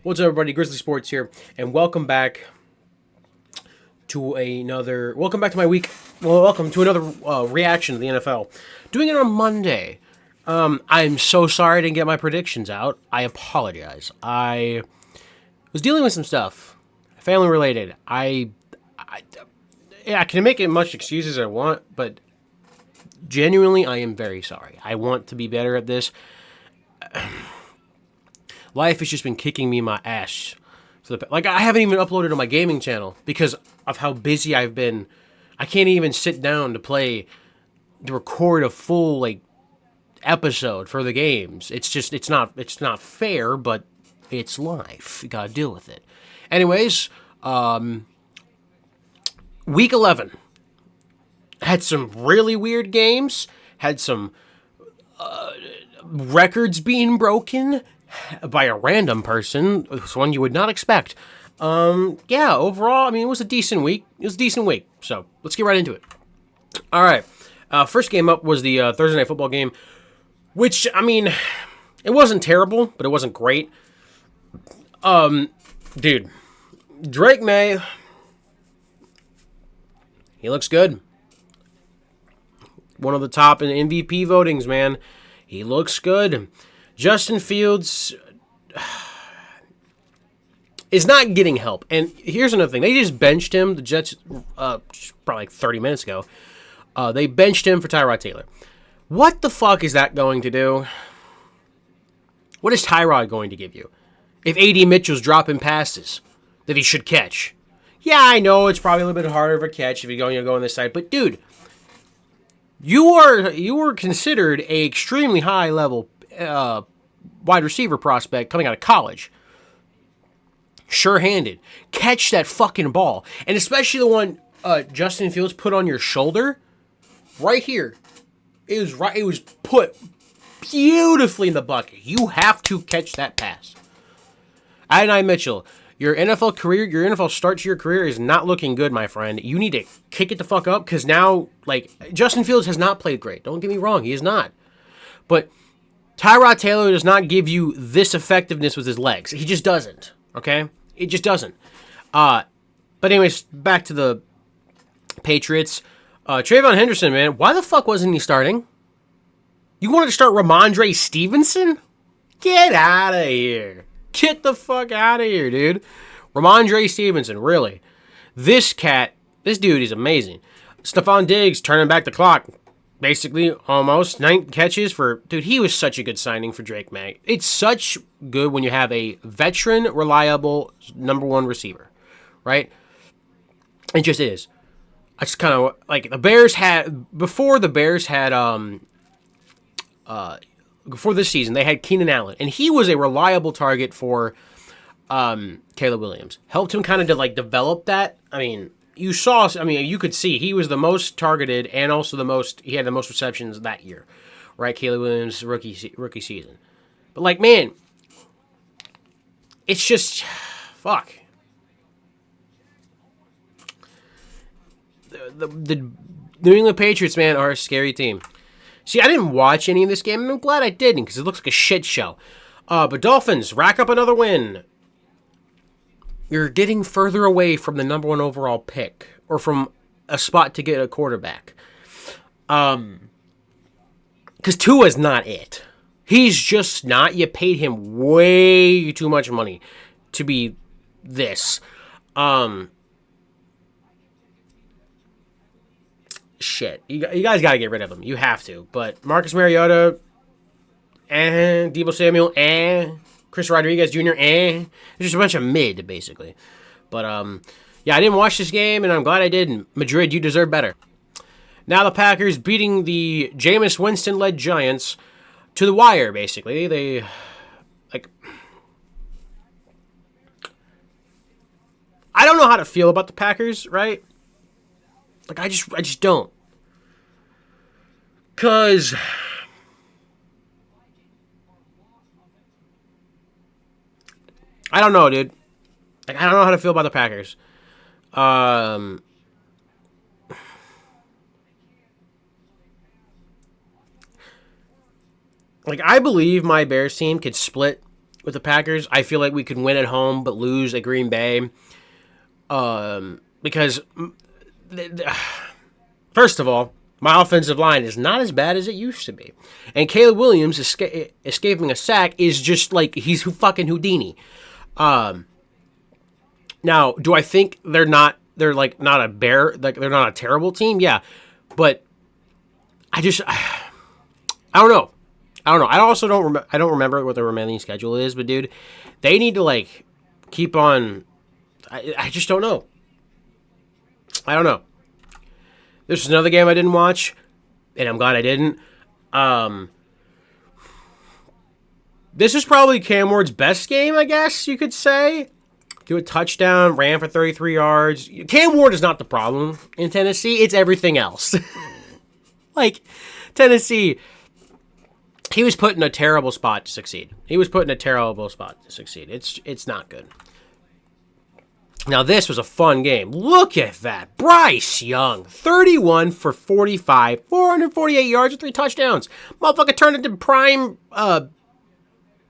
What's up, everybody? Grizzly Sports here, and welcome back to Welcome back to my week. Well, welcome to another reaction to the NFL. Doing it on Monday. I'm so sorry I didn't get my predictions out. I apologize. I was dealing with some stuff, family related. I can make as much excuses as I want, but genuinely, I am very sorry. I want to be better at this. Life has just been kicking me in my ass. I haven't even uploaded on my gaming channel because of how busy I've been. I can't even sit down to record a full episode for the games. It's not fair, but it's life. You gotta deal with it. Anyways, week 11 had some really weird games. Had some records being broken by a random person. It's one you would not expect. Overall, I mean, it was a decent week. So let's get right into it. All right. First game up was the Thursday Night Football game, which, I mean, it wasn't terrible, but it wasn't great. Dude, Drake May, he looks good. One of the top in MVP votings, man. He looks good. Justin Fields is not getting help. And here's another thing. They just benched him. The Jets, probably 30 minutes ago, they benched him for Tyrod Taylor. What the fuck is that going to do? What is Tyrod going to give you? If A.D. Mitchell's dropping passes that he should catch. Yeah, I know it's probably a little bit harder of a catch if you're going to go on this side. But, dude, you are considered a extremely high level wide receiver prospect coming out of college. Sure-handed. Catch that fucking ball. And especially the one Justin Fields put on your shoulder. Right here. It was put beautifully in the bucket. You have to catch that pass. Adonai Mitchell, your NFL start to your career is not looking good, my friend. You need to kick it the fuck up because now, Justin Fields has not played great. Don't get me wrong, he is not. But Tyrod Taylor does not give you this effectiveness with his legs. He just doesn't, okay? It just doesn't. But anyways, back to the Patriots. Trayvon Henderson, man, why the fuck wasn't he starting? You wanted to start Ramondre Stevenson? Get out of here. Get the fuck out of here, dude. Ramondre Stevenson, really. This dude is amazing. Stephon Diggs turning back the clock. Basically, almost 9 catches for... Dude, he was such a good signing for Drake May. It's such good when you have a veteran, reliable, number one receiver. Right? It just is. I just kind of... the Bears had... Before this season, they had Keenan Allen. And he was a reliable target for Caleb Williams. Helped him kind of to, develop that. I mean... you could see he was the most targeted and also he had the most receptions that year, right? Caleb Williams' rookie season. But, man, it's just, fuck. The New England Patriots, man, are a scary team. See, I didn't watch any of this game, and I'm glad I didn't because it looks like a shit show. But Dolphins rack up another win. You're getting further away from the number one overall pick or from a spot to get a quarterback. Because Tua's not it. He's just not. You paid him way too much money to be this. Shit. You guys got to get rid of him. You have to. But Marcus Mariota and Deebo Samuel and... Chris Rodriguez Jr., It's just a bunch of mid, basically. But, I didn't watch this game, and I'm glad I didn't. Madrid, you deserve better. Now the Packers beating the Jameis Winston-led Giants to the wire, basically. They, I don't know how to feel about the Packers, right? I just don't. Because... I don't know, dude. I don't know how to feel about the Packers. Like, I believe my Bears team could split with the Packers. I feel like we could win at home but lose at Green Bay. Because, first of all, my offensive line is not as bad as it used to be. And Caleb Williams escaping a sack is just like, he's fucking Houdini. Now, do I think they're not a terrible team? Yeah. But I don't know. I also I don't remember what the remaining schedule is, but dude, they need to like keep on. I just don't know. I don't know. This is another game I didn't watch, and I'm glad I didn't. This is probably Cam Ward's best game, I guess you could say. Do a touchdown, ran for 33 yards. Cam Ward is not the problem in Tennessee. It's everything else. Like, Tennessee, he was put in a terrible spot to succeed. It's not good. Now, this was a fun game. Look at that. Bryce Young, 31 for 45, 448 yards and 3 touchdowns. Motherfucker turned into prime, I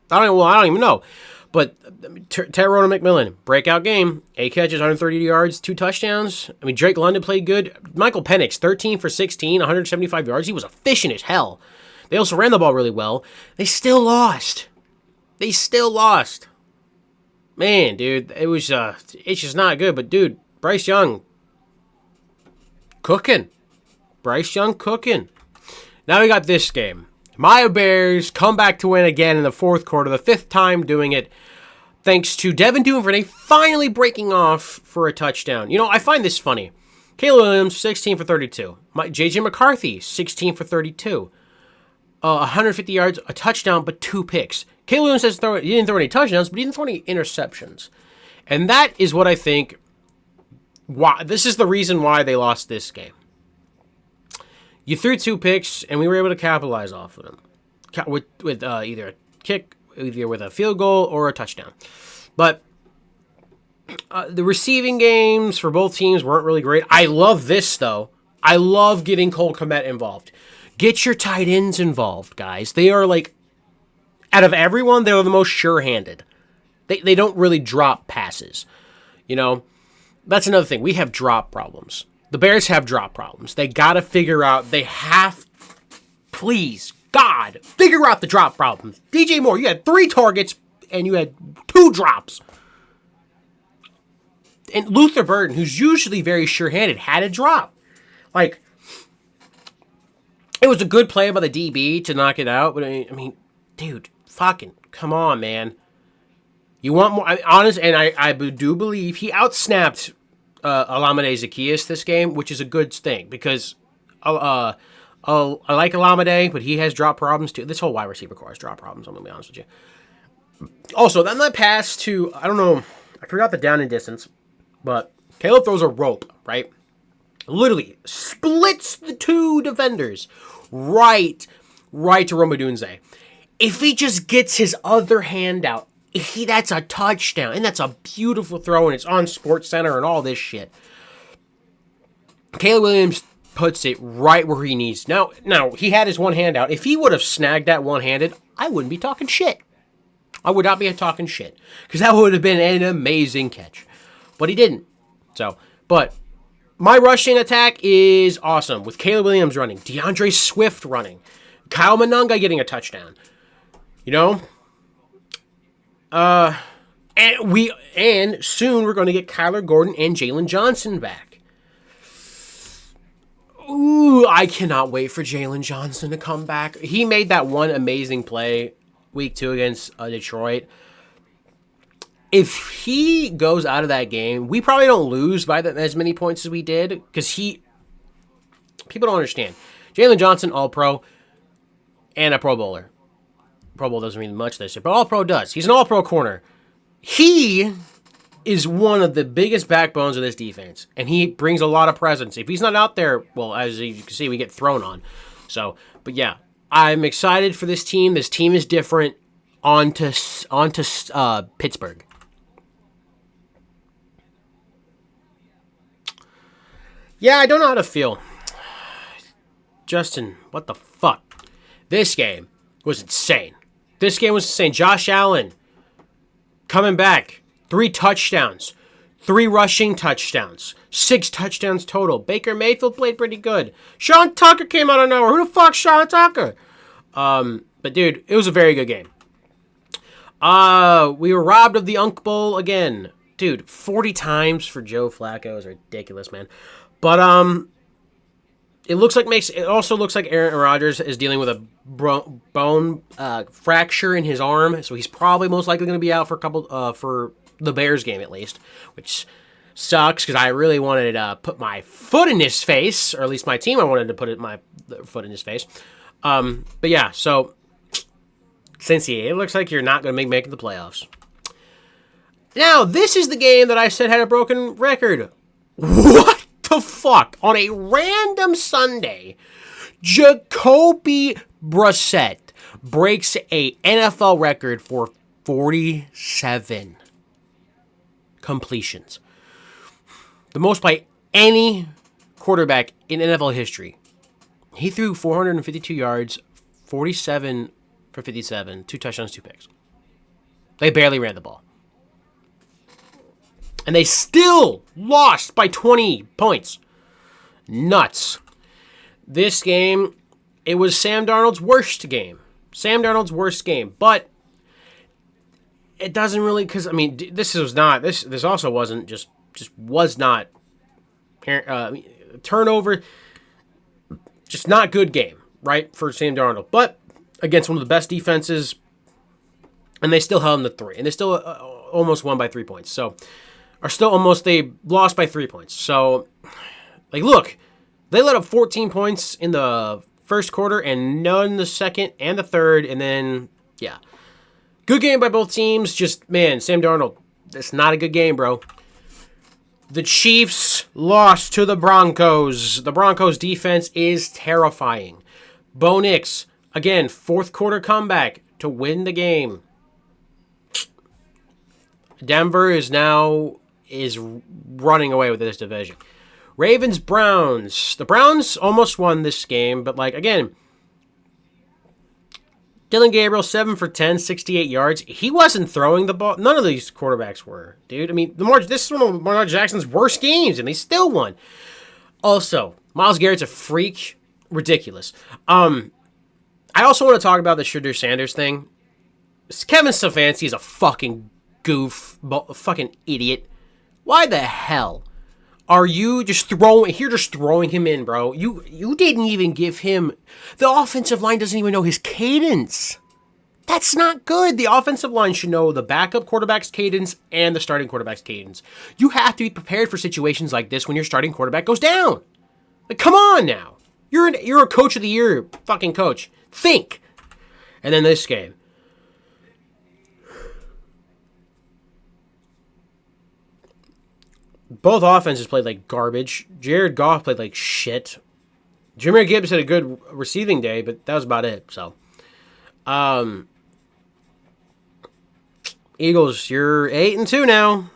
don't even know. But Tyrone McMillan, breakout game. 8 catches, 130 yards, 2 touchdowns. I mean, Drake London played good. Michael Penix, 13 for 16, 175 yards. He was efficient as hell. They also ran the ball really well. They still lost. Man, dude, it's just not good. But, dude, Bryce Young, cooking. Now we got this game. My Bears come back to win again in the fourth quarter, the 5th time doing it, thanks to Devin Duvernay finally breaking off for a touchdown. You know, I find this funny. Caleb Williams, 16 for 32. J.J. McCarthy, 16 for 32. 150 yards, a touchdown, but 2 picks. Caleb Williams says he didn't throw any touchdowns, but he didn't throw any interceptions. And that is what I think, this is the reason why they lost this game. You threw 2 picks, and we were able to capitalize off of them with either a kick, either with a field goal or a touchdown. But the receiving games for both teams weren't really great. I love this, though. I love getting Cole Kmet involved. Get your tight ends involved, guys. They are like, out of everyone, they're the most sure-handed. They don't really drop passes. You know, that's another thing. We have drop problems. The Bears have drop problems. They got to figure out, please, God, figure out the drop problems. DJ Moore, you had 3 targets and you had 2 drops. And Luther Burden, who's usually very sure-handed, had a drop. Like, it was a good play by the DB to knock it out, but I mean, dude, fucking, come on, man. You want more? I do believe he outsnapped Olamide Zaccheaus this game, which is a good thing because I like Olamide, but he has drop problems too. This whole wide receiver core has drop problems, I'm going to be honest with you. Also, then that pass to, I don't know, I forgot the down and distance, but Caleb throws a rope, right? Literally splits the 2 defenders right to Rome Odunze. If he just gets his other hand out, that's a touchdown, and that's a beautiful throw, and it's on SportsCenter and all this shit. Caleb Williams puts it right where he needs. Now he had his one hand out. If he would have snagged that one-handed, I wouldn't be talking shit. I would not be talking shit, because that would have been an amazing catch. But he didn't. But my rushing attack is awesome, with Caleb Williams running, DeAndre Swift running, Kyle Monanga getting a touchdown. You know? And soon we're going to get Kyler Gordon and Jalen Johnson back. Ooh, I cannot wait for Jalen Johnson to come back. He made that one amazing play week 2 against Detroit. If he goes out of that game, we probably don't lose by as many points as we did, because people don't understand. Jalen Johnson, All-Pro, and a Pro Bowler. Pro Bowl doesn't mean much this year, but All-Pro does. He's an All-Pro corner. He is one of the biggest backbones of this defense, and he brings a lot of presence. If he's not out there, well, as you can see, we get thrown on. So, but yeah, I'm excited for this team. This team is different. On to Pittsburgh. Yeah, I don't know how to feel. Justin, what the fuck? This game was insane. Josh Allen, coming back, 3 touchdowns, 3 rushing touchdowns, 6 touchdowns total. Baker Mayfield played pretty good. Sean Tucker came out of nowhere. Who the fuck's Sean Tucker? But dude, it was a very good game. We were robbed of the Unk Bowl again. Dude, 40 times for Joe Flacco is ridiculous, man. But it also looks like Aaron Rodgers is dealing with a bone fracture in his arm, so he's probably most likely going to be out for a couple for the Bears game at least, which sucks because I really wanted to put my foot in his face, or at least my team. I wanted to put my foot in his face. But yeah, so Cincy, it looks like you're not going to make the playoffs. Now, this is the game that I said had a broken record. What the fuck? On a random Sunday, Jacoby Brissett breaks a NFL record for 47 completions. The most by any quarterback in NFL history. He threw 452 yards, 47 for 57, 2 touchdowns, 2 picks. They barely ran the ball. And they still lost by 20 points. Nuts. This game, it was Sam Darnold's worst game. But it doesn't really, because, I mean, this also wasn't just was not turnover. Just not good game, right, for Sam Darnold. But against one of the best defenses, and they still held them to 3. And they still almost won by 3 points. So, they lost by 3 points. So, like, look, they let up 14 points in the first quarter and none in the second and the third. And then, yeah. Good game by both teams. Just, man, Sam Darnold, that's not a good game, bro. The Chiefs lost to the Broncos. The Broncos defense is terrifying. Bo Nix, again, fourth quarter comeback to win the game. Denver is running away with this division. Ravens, Browns. The Browns almost won this game, but like again, Dylan Gabriel 7 for 10, 68 yards. He wasn't throwing the ball. None of these quarterbacks were, dude. I mean, this is one of Lamar Jackson's worst games, and they still won. Also, Myles Garrett's a freak. Ridiculous. I also want to talk about the Shedeur Sanders thing. Kevin Stefanski is a fucking goof, fucking idiot. Why the hell are you just throwing him in, bro? You didn't even give him... The offensive line doesn't even know his cadence. That's not good. The offensive line should know the backup quarterback's cadence and the starting quarterback's cadence. You have to be prepared for situations like this when your starting quarterback goes down. Like, come on now. You're a coach of the year fucking coach. Think. And then this game. Both offenses played like garbage. Jared Goff played like shit. Jahmyr Gibbs had a good receiving day, but that was about it. So, Eagles, you're 8-2 now.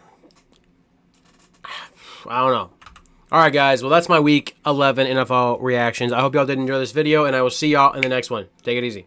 I don't know. All right, guys. Well, that's my Week 11 NFL reactions. I hope y'all did enjoy this video, and I will see y'all in the next one. Take it easy.